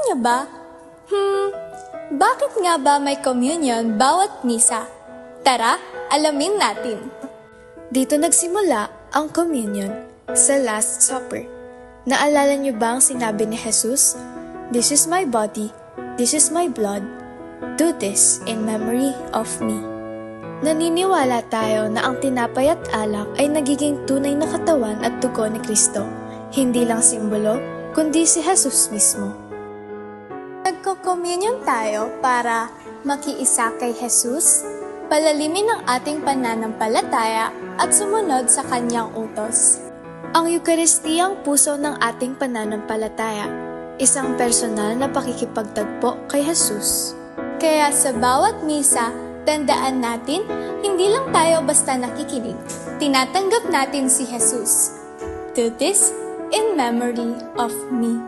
niyo ba? Bakit nga ba may communion bawat misa? Tara, alamin natin. Dito nagsimula ang communion sa Last Supper. Naalala niyo ba ang sinabi ni Jesus? "This is my body, this is my blood. Do this in memory of me." Naniniwala tayo na ang tinapay at alak ay nagiging tunay na katawan at dugo ni Kristo. Hindi lang simbolo, kundi si Jesus mismo. Nagko-communion tayo para makiisa kay Jesus, palalimin ang ating pananampalataya at sumunod sa kanyang utos. Ang Eucharistia ang puso ng ating pananampalataya, isang personal na pakikipagtagpo kay Jesus. Kaya sa bawat misa, tandaan natin, hindi lang tayo basta nakikinig. Tinatanggap natin si Jesus. Do this in memory of me.